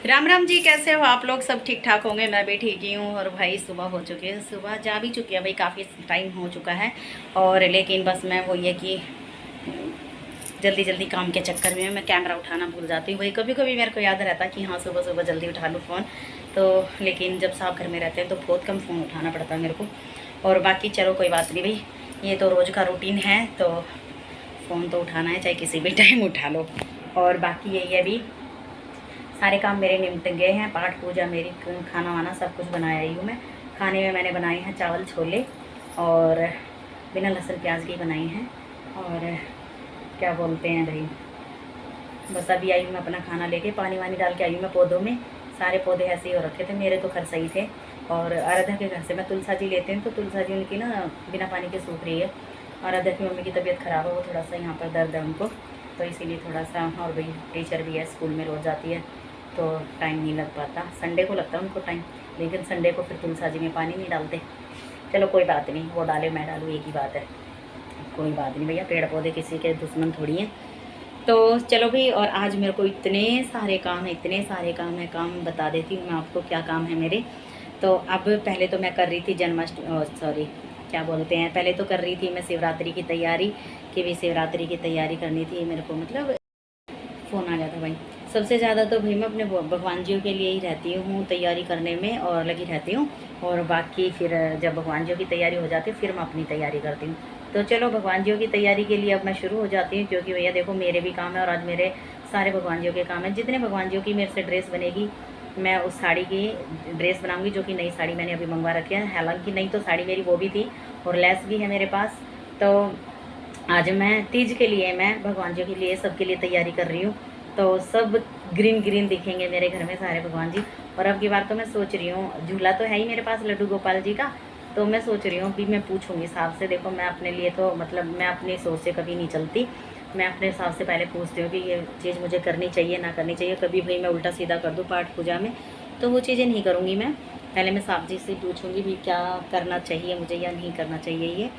राम राम जी, कैसे हो आप लोग? सब ठीक ठाक होंगे, मैं भी ठीक ही हूँ। और भाई सुबह हो चुकी है, सुबह जा भी चुकी है भाई, काफ़ी टाइम हो चुका है। और लेकिन बस मैं वो ये कि जल्दी जल्दी काम के चक्कर में मैं कैमरा उठाना भूल जाती हूँ। भाई कभी कभी मेरे को याद रहता है कि हाँ सुबह सुबह जल्दी उठा लूँ फ़ोन, तो लेकिन जब साहब घर में रहते हैं तो बहुत कम फ़ोन उठाना पड़ता है मेरे को। और बाकी चलो कोई बात नहीं भाई, ये तो रोज़ का रूटीन है, तो फ़ोन तो उठाना है, चाहे किसी भी टाइम उठा लो। और बाकी यही है, अभी सारे काम मेरे निपट गए हैं, पाठ पूजा मेरी, खाना वाना सब कुछ बनाया ही हूँ मैं। खाने में मैंने बनाए हैं चावल छोले, और बिना लहसुन प्याज की बनाई हैं। और क्या बोलते हैं भाई, बस अभी आई हूँ मैं अपना खाना लेके, पानी वानी डाल के आई हूँ मैं पौधों में। सारे पौधे ऐसे ही हो रखे थे, मेरे तो खैर सही थे। और आराध्या के घर से मैं तुलसा जी लेते हैं, तो तुलसा जी उनकी ना बिना पानी के सूख रही है। आराध्या की मम्मी की तबीयत ख़राब है, वो थोड़ा सा यहाँ पर दर्द है उनको, तो इसीलिए थोड़ा सा। और भाई टीचर भी है, स्कूल में रोज़ जाती है, तो टाइम नहीं लग पाता। संडे को लगता है उनको टाइम, लेकिन संडे को फिर तुलसा जी में पानी नहीं डालते। चलो कोई बात नहीं, वो डाले मैं डालूँ एक ही बात है, कोई बात नहीं भैया, पेड़ पौधे किसी के दुश्मन थोड़ी हैं। तो चलो भी, और आज मेरे को इतने सारे काम है, इतने सारे काम है, काम बता देती हूँ मैं आपको क्या काम है मेरे। तो अब पहले तो मैं कर रही थी जन्माष्टमी, सॉरी क्या बोलते हैं, पहले तो कर रही थी मैं शिवरात्रि की तैयारी, कि भी शिवरात्रि की तैयारी करनी थी मेरे को। मतलब फ़ोन आ गया था भाई। सबसे ज़्यादा तो भाई मैं अपने भगवान जी के लिए ही रहती हूँ तैयारी करने में, और लगी रहती हूँ। और बाकी फिर जब भगवान जी की तैयारी हो जाती है फिर मैं अपनी तैयारी करती हूँ। तो चलो भगवान जी की तैयारी के लिए अब मैं शुरू हो जाती हूँ, क्योंकि भैया देखो मेरे भी काम है, और आज मेरे सारे भगवान जी के काम हैं। जितने भगवान जी की मेरे से ड्रेस बनेगी, मैं उस साड़ी की ड्रेस बनाऊँगी, जो कि नई साड़ी मैंने अभी मंगवा रखी है। हालांकि नई तो साड़ी मेरी वो भी थी, और लेस भी है मेरे पास। तो आज मैं तीज के लिए, मैं भगवान जी के लिए, सबके लिए तैयारी कर रही हूँ। तो सब ग्रीन ग्रीन दिखेंगे मेरे घर में सारे भगवान जी। और अब की बार तो मैं सोच रही हूँ, झूला तो है ही मेरे पास लड्डू गोपाल जी का, तो मैं सोच रही हूँ भी मैं पूछूंगी साहब से। देखो मैं अपने लिए तो मतलब मैं अपनी सोच से कभी नहीं चलती, मैं अपने हिसाब से पहले पूछती हूँ कि ये चीज़ मुझे करनी चाहिए ना करनी चाहिए। कभी भाई मैं उल्टा सीधा कर दूँ पाठ पूजा में, तो वो चीज़ें नहीं करूँगी मैं। पहले मैं साहब जी से पूछूँगी भी क्या करना चाहिए मुझे या नहीं करना चाहिए ये।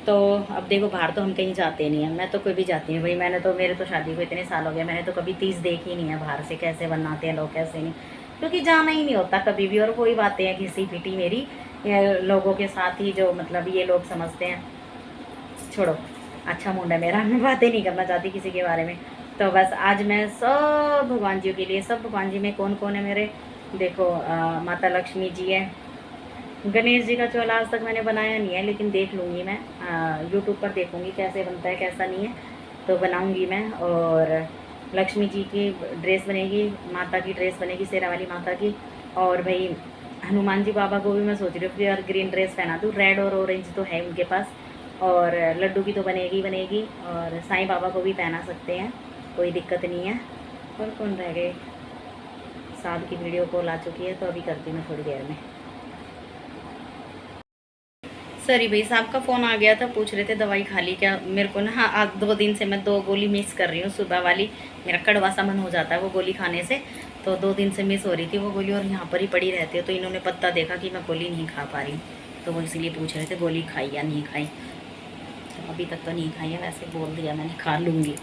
तो अब देखो बाहर तो हम कहीं जाते नहीं हैं, मैं तो कोई भी जाती हूँ भाई, मैंने तो, मेरे तो शादी को इतने साल हो गए, मैंने तो कभी तीज देखी नहीं है बाहर से, कैसे बनाते हैं लोग कैसे नहीं, क्योंकि जाना ही नहीं होता कभी भी। और कोई बातें हैं घिसी पिटी मेरी लोगों के साथ ही, जो मतलब ये लोग समझते हैं, छोड़ो, अच्छा मुंडा मेरा, मैं बातें नहीं करना चाहती किसी के बारे में। तो बस आज मैं सब भगवान जी के लिए, सब भगवान जी में कौन कौन है मेरे, देखो माता लक्ष्मी जी है, गणेश जी का चौला आज तक मैंने बनाया नहीं है, लेकिन देख लूँगी मैं, यूट्यूब पर देखूँगी कैसे बनता है कैसा नहीं है, तो बनाऊँगी मैं। और लक्ष्मी जी की ड्रेस बनेगी, माता की ड्रेस बनेगी, शेरा वाली माता की। और भाई हनुमान जी बाबा को भी मैं सोच रही हूँ कि यार ग्रीन ड्रेस पहना दूँ, रेड और ऑरेंज तो है उनके पास। और लड्डू की तो बनेगी बनेगी, और साईं बाबा को भी पहना सकते हैं, कोई दिक्कत नहीं है। और कौन रह गए, साहब की वीडियो कॉल आ चुकी है, तो अभी करती हूँ मैं थोड़ी देर में। सॉरी भाई, साहब का फ़ोन आ गया था, पूछ रहे थे दवाई खा ली क्या मेरे को ना। हाँ, आज 2 दिन से मैं 2 गोली मिस कर रही हूँ, सुबह वाली मेरा कड़वा सा मन हो जाता है वो गोली खाने से, तो 2 दिन से मिस हो रही थी वो गोली, और यहाँ पर ही पड़ी रहती है। तो इन्होंने पत्ता देखा कि मैं गोली नहीं खा पा रही हूँ, तो वो इसलिए पूछ रहे थे गोली खाई या नहीं खाई। तो अभी तक तो नहीं खाई है, वैसे बोल दिया मैंने खा लूँगी।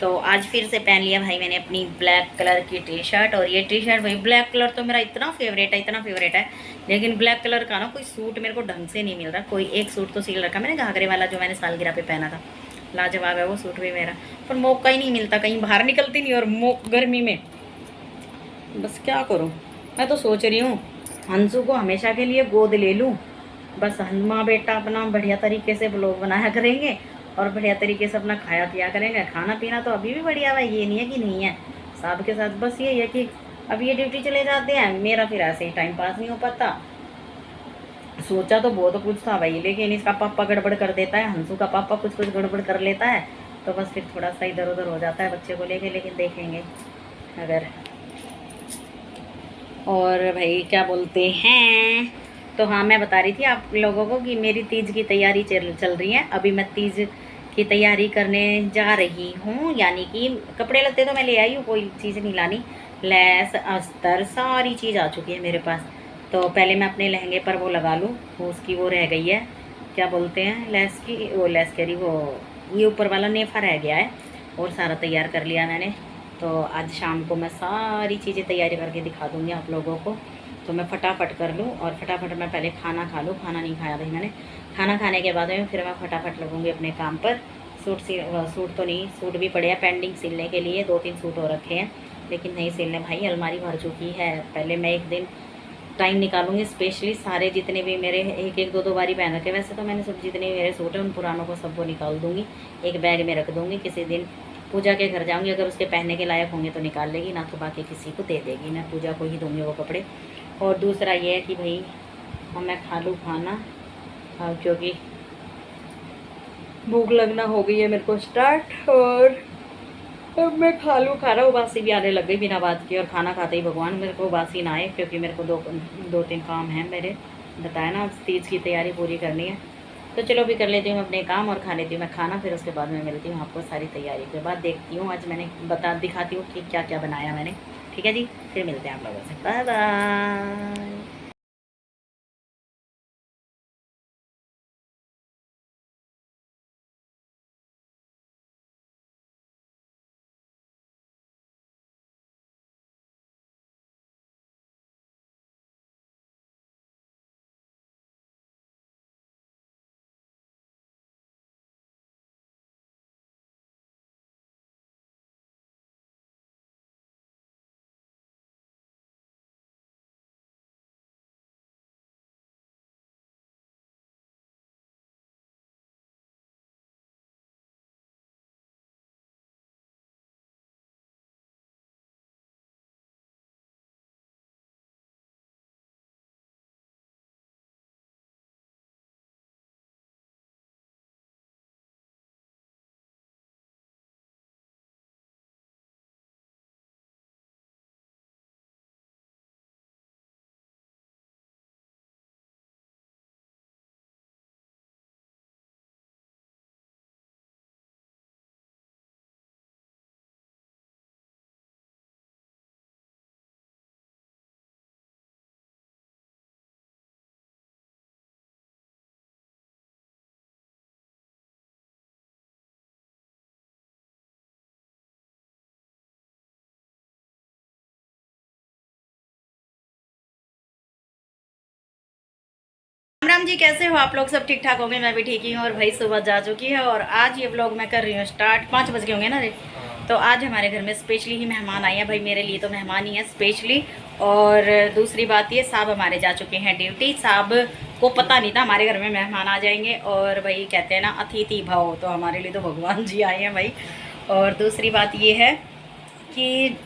तो आज फिर से पहन लिया भाई मैंने अपनी ब्लैक कलर की टी शर्ट। और ये टी शर्ट भाई, ब्लैक कलर तो मेरा इतना फेवरेट है, इतना फेवरेट है, लेकिन ब्लैक कलर का ना कोई सूट मेरे को ढंग से नहीं मिल रहा। कोई एक सूट तो सिल रखा मैंने, घाघरे वाला जो मैंने सालगिरह पे पहना था, लाजवाब है वो सूट भी मेरा, पर मौका ही नहीं मिलता, कहीं बाहर निकलती नहीं, और गर्मी में बस क्या करूँ। मैं तो सोच रही हूँ हंसू को हमेशा के लिए गोद ले लूँ, बस माँ बेटा अपना बढ़िया तरीके से ब्लॉग बनाया करेंगे, और बढ़िया तरीके से अपना खाया पिया करेंगे। खाना पीना तो अभी भी बढ़िया है, ये नहीं है कि नहीं है साहब के साथ। बस ये है कि अब ये ड्यूटी चले जाते हैं, मेरा फिर ऐसे ही टाइम पास नहीं हो पाता। सोचा तो बहुत कुछ था भाई, लेकिन इसका पापा गड़बड़ कर देता है, हंसू का पापा कुछ कुछ गड़बड़ कर लेता है, तो बस फिर थोड़ा सा इधर उधर हो जाता है बच्चे को लेके। लेकिन देखेंगे अगर, और भाई क्या बोलते हैं, तो हाँ मैं बता रही थी आप लोगों को कि मेरी तीज की तैयारी चल रही है। अभी मैं तीज की तैयारी करने जा रही हूँ, यानी कि कपड़े लत्ते तो मैं ले आई हूँ, कोई चीज़ नहीं लानी, लेस अस्तर सारी चीज़ आ चुकी है मेरे पास। तो पहले मैं अपने लहंगे पर वो लगा लूँ, वो उसकी वो रह गई है, क्या बोलते हैं लेस की, वो लेस कह रही, वो ये ऊपर वाला नेफा रह गया है, और सारा तैयार कर लिया मैंने। तो आज शाम को मैं सारी चीज़ें तैयारी करके दिखा दूँगी आप लोगों को। तो मैं फटाफट कर लूँ और फटाफट मैं पहले खाना खा लूँ। खाना नहीं खाया भाई मैंने। खाना खाने के बाद में फिर मैं फटाफट लगूँगी अपने काम पर। सूट तो नहीं, सूट भी पड़े हैं पेंडिंग सिलने के लिए, 2-3 सूट और रखे हैं लेकिन नहीं सिलने भाई, अलमारी भर चुकी है। पहले मैं एक दिन टाइम निकालूंगी स्पेशली सारे जितने भी मेरे एक एक दो दो बारी पहन रखे, वैसे तो मैंने सब जितने मेरे सूट हैं उन पुरानों को सबको निकाल दूंगी, एक बैग में रख दूंगी। किसी दिन पूजा के घर जाऊंगी, अगर उसके पहनने के लायक होंगे तो निकाल लेगी, ना तो बाकी किसी को दे देगी। मैं पूजा को ही दूंगी वो कपड़े। और दूसरा ये है कि भाई अब मैं खा लूँ खाना, क्योंकि भूख लगना हो गई है मेरे को स्टार्ट। और अब मैं खा लूँ खाना। उबासी भी आने लग गई बिना बात की, और खाना खाते ही भगवान मेरे को उबासी ना आए, क्योंकि मेरे को 2-3 काम हैं मेरे, बताया ना, तीज की तैयारी पूरी करनी है। तो चलो भी कर लेती हूँ अपने काम और खा लेती हूँ मैं खाना, फिर उसके बाद मैं मिलती हूँ आपको सारी तैयारी के बाद। देखती हूँ आज मैंने दिखाती हूँ कि क्या क्या बनाया मैंने। ठीक है जी, फिर मिलते हैं आप लोगों से। Bye bye. राम जी, कैसे हो आप लोग? सब ठीक ठाक होंगे, मैं भी ठीक ही हूँ। और भाई सुबह जा चुकी है और आज ये व्लॉग मैं कर रही हूँ स्टार्ट। 5 बज गए होंगे ना रे। तो आज हमारे घर में स्पेशली ही मेहमान आए हैं भाई, मेरे लिए तो मेहमान ही हैं स्पेशली। और दूसरी बात ये, साहब हमारे जा चुके हैं ड्यूटी। साहब को पता नहीं था हमारे घर में मेहमान आ जाएंगे, और भाई कहते हैं ना अतिथि भव, तो हमारे लिए तो भगवान जी आए हैं भाई। और दूसरी बात ये है कि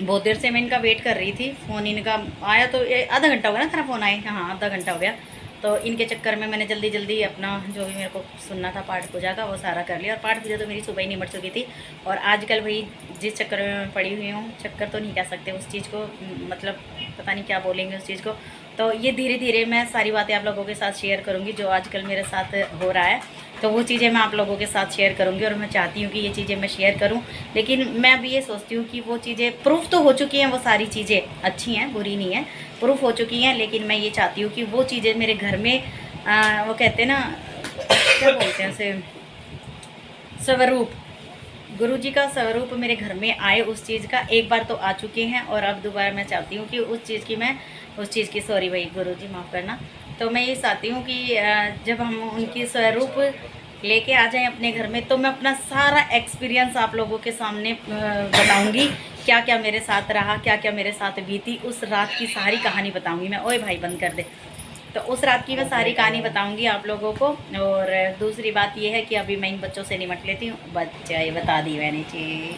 बहुत देर से मैं इनका वेट कर रही थी, फ़ोन इनका आया तो आधा घंटा हो गया ना तेरा फ़ोन आए, हाँ आधा घंटा हो गया। तो इनके चक्कर में मैंने जल्दी जल्दी अपना जो भी मेरे को सुनना था पाठ पूजा का वो सारा कर लिया। और पाठ पूजा तो मेरी सुबह ही निमट चुकी थी। और आजकल भाई जिस चक्कर में मैं पड़ी हुई हूँ, चक्कर तो नहीं कह सकते उस चीज़ को, मतलब पता नहीं क्या बोलेंगे उस चीज़ को। तो ये धीरे धीरे मैं सारी बातें आप लोगों के साथ शेयर करूँगी जो आजकल मेरे साथ हो रहा है। तो वो चीज़ें मैं आप लोगों के साथ शेयर करूँगी, और मैं चाहती हूँ कि ये चीज़ें मैं शेयर करूँ। लेकिन मैं अभी ये सोचती हूँ कि वो चीज़ें प्रूफ तो हो चुकी हैं, वो सारी चीज़ें अच्छी हैं, बुरी नहीं है, प्रूफ हो चुकी हैं। लेकिन मैं ये चाहती हूँ कि वो चीज़ें मेरे घर में वो कहते हैं ना, क्या बोलते हैं उसे, स्वरूप, गुरु जी का स्वरूप मेरे घर में आए, उस चीज़ का एक बार तो आ चुके हैं। और अब दोबारा मैं चाहती हूँ कि उस चीज़ की सॉरी भाई गुरु जी माफ़ करना। तो मैं ये चाहती हूँ कि जब हम उनकी स्वरूप लेके आ जाएं अपने घर में, तो मैं अपना सारा एक्सपीरियंस आप लोगों के सामने बताऊंगी, क्या क्या मेरे साथ रहा, क्या क्या मेरे साथ बीती, उस रात की सारी कहानी बताऊंगी मैं। ओए भाई बंद कर दे। तो उस रात की मैं सारी कहानी बताऊंगी आप लोगों को। और दूसरी बात ये है कि अभी मैं इन बच्चों से निमट लेती हूँ। बच्चा ये बता दी मैंने जी।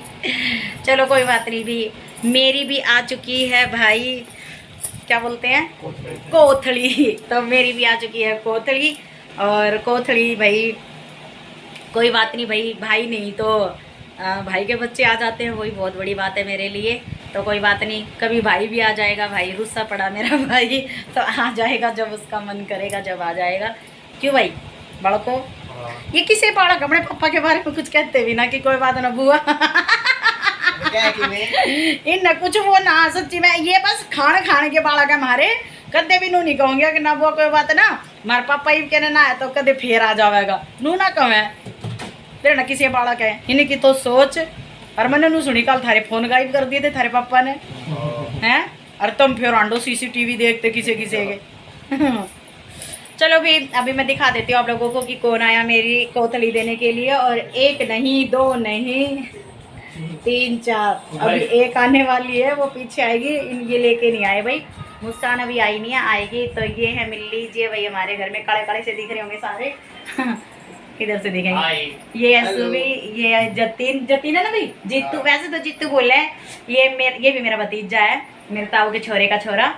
चलो कोई बात नहीं, भी मेरी भी आ चुकी है भाई, क्या बोलते हैं, कोथड़ी। तो मेरी भी आ चुकी है कोथड़ी। और कोथड़ी भाई कोई बात नहीं भाई, भाई नहीं तो भाई के बच्चे आ जाते हैं, वही बहुत बड़ी बात है मेरे लिए। तो कोई बात नहीं, कभी भाई भी आ जाएगा, भाई रुस्सा पड़ा मेरा भाई, तो आ जाएगा जब उसका मन करेगा, जब आ जाएगा। क्यों भाई बड़को, ये किसे पाड़ा? अपने पापा के बारे में कुछ कहते भी ना कि कोई बात ना बुआ इन कुछ वो ना, सच्ची में ये बस खाने के बालक है हमारे, कदे भी नू नहीं कहूँगे कि ना बुआ कोई बात ना, हमारे पापा ही कहने ना है तो कदे फिर आ जाएगा, नू ना कहे फिर ना किसी बालक है। इनकी तो सोच और मैंने नू सुनी कल थारे फोन गायब कर दिए थे थारे पापा ने हैं। और तुम फिर आंडो सीसीटीवी देखते किसे किसे के। चलो भी अभी मैं दिखा देती हूँ आप लोगों को कि कौन आया मेरी कोथली देने के लिए। और एक नहीं, दो नहीं, 3 4, अभी एक आने वाली है, वो पीछे आएगी। ये लेके नहीं आए भाई, मुस्कान अभी आई नहीं है, आएगी। तो ये है मिल्ली जी भाई, हमारे घर में काले काले से दिख रहे होंगे सारे। इधर से दिखेंगे। ये सुबी, ये जतीन, जतीन है ना भाई, जीतू, वैसे तो जीतू बोले है। ये भी मेरा भतीजा है, मेरे ताऊ के छोरे का छोरा।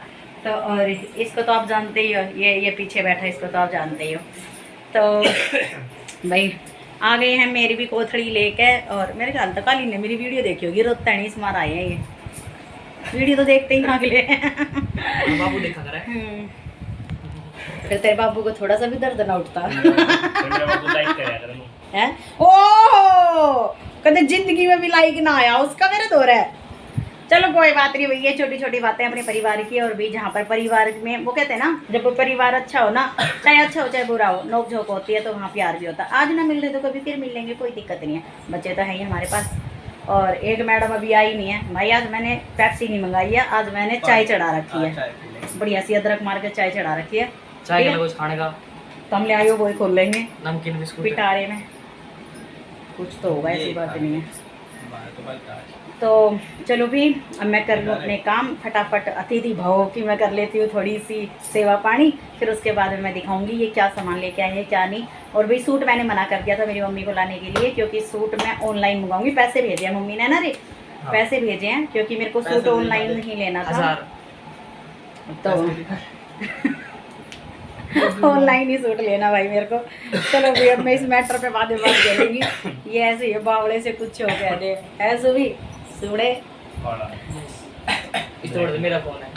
तो और इसको तो आप जानते ही हो, ये पीछे बैठा है, इसको तो आप जानते ही हो। तो भाई आ गए हैं मेरी भी कोथड़ी लेके। और मेरे ख्याल तक काली ने मेरी वीडियो देखी होगी, रोता नहीं, इस मार आए हैं ये वीडियो तो देखते ही अगले। बाबू देखा कर फिर तेरे बाबू को थोड़ा सा भी दर्द ना उठता है। ओह कहते जिंदगी में भी लाइक ना आया उसका, मेरा दौर है। चलो कोई बात नहीं भैया, छोटी छोटी बातें अपने परिवार की। और भी जहाँ पर परिवार में वो कहते हैं ना, जब परिवार अच्छा हो ना, चाहे अच्छा हो चाहे बुरा हो, नोक झोंक होती है, तो वहाँ प्यार भी होता है। आज ना मिल रहे तो कभी फिर मिल लेंगे, कोई दिक्कत नहीं है, बच्चे तो हैं ही हमारे पास। और एक मैडम अभी आई नहीं है भाई, आज मैंने पेप्सी नहीं मंगाई है, आज मैंने चाय चढ़ा रखी है, बढ़िया सी अदरक मार के चाय चढ़ा रखी है। चाय के कुछ खाने का तो हम ले आयो, वो खोल लेंगे, नमकीन बिस्कुट पिटारे में कुछ तो होगा, ऐसी बात नहीं है। तो चलो भी अब मैं कर लूँ अपने काम फटाफट, अतिथि भाव की मैं कर लेती हूँ थोड़ी सी सेवा पानी, फिर उसके बाद में मैं दिखाऊंगी ये क्या सामान लेके आए हैं क्या नहीं। और भाई सूट मैंने मना कर दिया था मेरी मम्मी को लाने के लिए, क्योंकि सूट मैं ऑनलाइन मंगाऊंगी, पैसे भेजे हैं मम्मी ने ना रे, पैसे भेजे हैं, क्योंकि मेरे को सूट ऑनलाइन नहीं लेना था, तो ऑनलाइन ही सूट लेना भाई मेरे को। चलो भाई अब मैं इस मैटर पे बात करूँगी। ये ऐसे ये बावड़े से कुछ हो गया दे ऐसे भी सूड़े मेरा फोन है।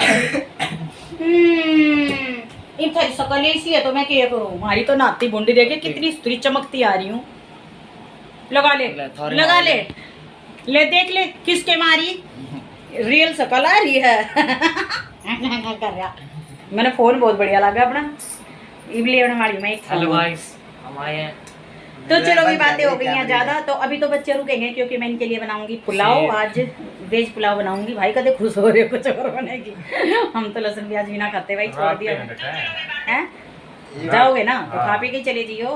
इन थारी शकल ऐसी है तो मैं क्या करूँ, हमारी तो नाती बुंडी देखे कितनी स्त्री चमकती आ रही हूँ। लगा ले लगा ले ले देख ले किसके मारी रियल शकल आ रही है। कर रहा मैंने फोन बहुत बढ़िया लगा अपना, इसलिए हमारी मैं हेलो गाइस हम आए हैं। तो चलो भी बातें हो गई हैं ज़्यादा, तो अभी तो बच्चे रुकेंगे क्योंकि मैं इनके लिए बनाऊंगी पुलाव, आज वेज पुलाव बनाऊंगी। भाई कदे खुश हो रहे हो कुछ और बनेगी, हम तो लहसुन प्याज भी ना खाते भाई, छोड़ दिया है। जाओगे ना तो खा पी के चले जियो।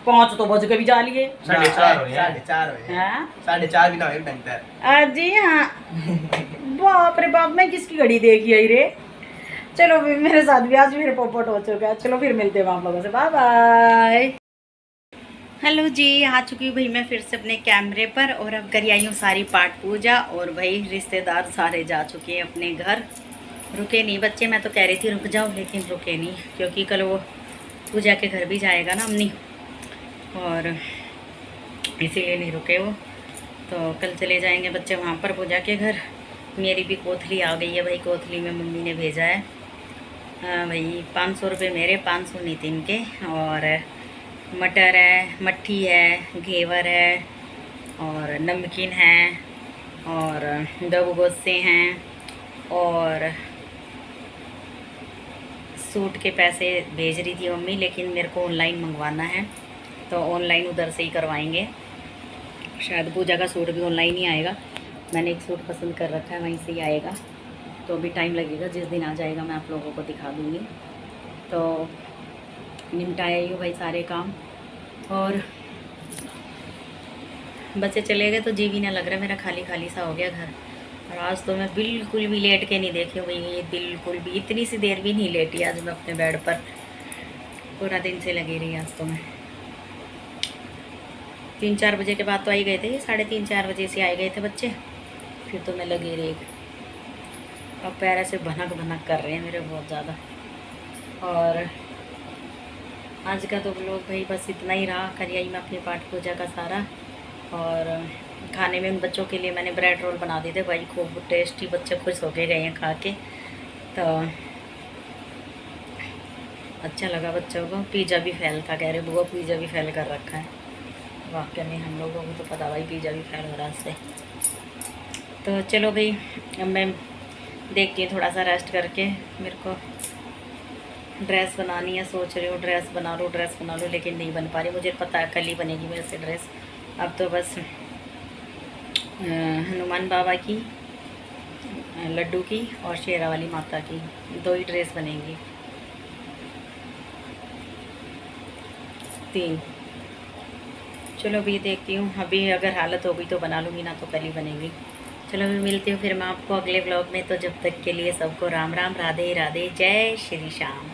5 तो बज के भी जा लिए, 4:30 भी ना हो जी हाँ। बाप रे बाप, मैं किसकी घड़ी देखी आई रे। चलो मेरे साथ भी आज फिर पोपट हो चुका है। चलो फिर मिलते हैं आप लोगों से, बाय बाय। हेलो जी, आ चुकी हूँ भाई मैं फिर से अपने कैमरे पर, और अब करी आई हूँ सारी पाठ पूजा। और भाई रिश्तेदार सारे जा चुके हैं अपने घर, रुके नहीं बच्चे, मैं तो कह रही थी रुक जाओ लेकिन रुके नहीं, क्योंकि कल वो पूजा के घर भी जाएगा ना अम्मी, और इसीलिए नहीं रुके वो। तो कल चले जाएंगे बच्चे वहाँ पर पूजा के घर। मेरी भी कोथली आ गई है भाई, कोथली में मम्मी ने भेजा है भाई 500 रुपये मेरे, 500 नितिन के। और मटर है, मट्ठी है, घेवर है, और नमकीन है, और 2 गोश्ते हैं, और सूट के पैसे भेज रही थी मम्मी, लेकिन मेरे को ऑनलाइन मंगवाना है, तो ऑनलाइन उधर से ही करवाएंगे। शायद पूजा का सूट भी ऑनलाइन ही आएगा, मैंने एक सूट पसंद कर रखा है, वहीं से ही आएगा। तो अभी टाइम लगेगा, जिस दिन आ जाएगा मैं आप लोगों को दिखा दूँगी। तो निपटाया ही भाई सारे काम, और बच्चे चले गए तो जी भी ना लग रहा, मेरा खाली खाली सा हो गया घर। और आज तो मैं बिल्कुल भी लेट के नहीं देखी हुई, ये बिल्कुल भी इतनी सी देर भी नहीं लेटी आज मैं अपने बेड पर, पूरा दिन से लगी रही आज तो मैं। 3-4 बजे के बाद तो आई गए थे, 3:30-4 बजे से आए गए थे बच्चे, फिर तो मैं लगी रही। अब पैर ऐसे भनक भनक कर रहे हैं मेरे बहुत ज़्यादा। और आज का तो लोग भाई बस इतना ही रहा, कल आई मैं अपनी पाठ पूजा का सारा। और खाने में उन बच्चों के लिए मैंने ब्रेड रोल बना दिए थे भाई, खूब टेस्टी, बच्चे खुश होके गए हैं खा के, तो अच्छा लगा बच्चों को। पिज़्ज़ा भी फैल था, कह रहे बुआ पिज़्ज़ा भी फैल कर रखा है, वाकई में हम लोगों को तो पता भाई पिज़्ज़ा भी फैल हो रहा है। तो चलो भाई अब मैं देखती हूँ थोड़ा सा रेस्ट करके, मेरे को ड्रेस बनानी है, सोच रही हूँ ड्रेस बना लूँ, लेकिन नहीं बन पा रही, मुझे पता है कल ही बनेगी मेरे से ड्रेस। अब तो बस हनुमान बाबा की, लड्डू की और शेरा वाली माता की 2 ही ड्रेस बनेंगी। 3। चलो अभी देखती हूँ, अभी अगर हालत हो गई तो बना लूँगी, ना तो कल ही बनेगी। चलो अभी मिलती हूँ फिर मैं आपको अगले व्लॉग में। तो जब तक के लिए सबको राम राम, राधे राधे, जय श्री श्याम।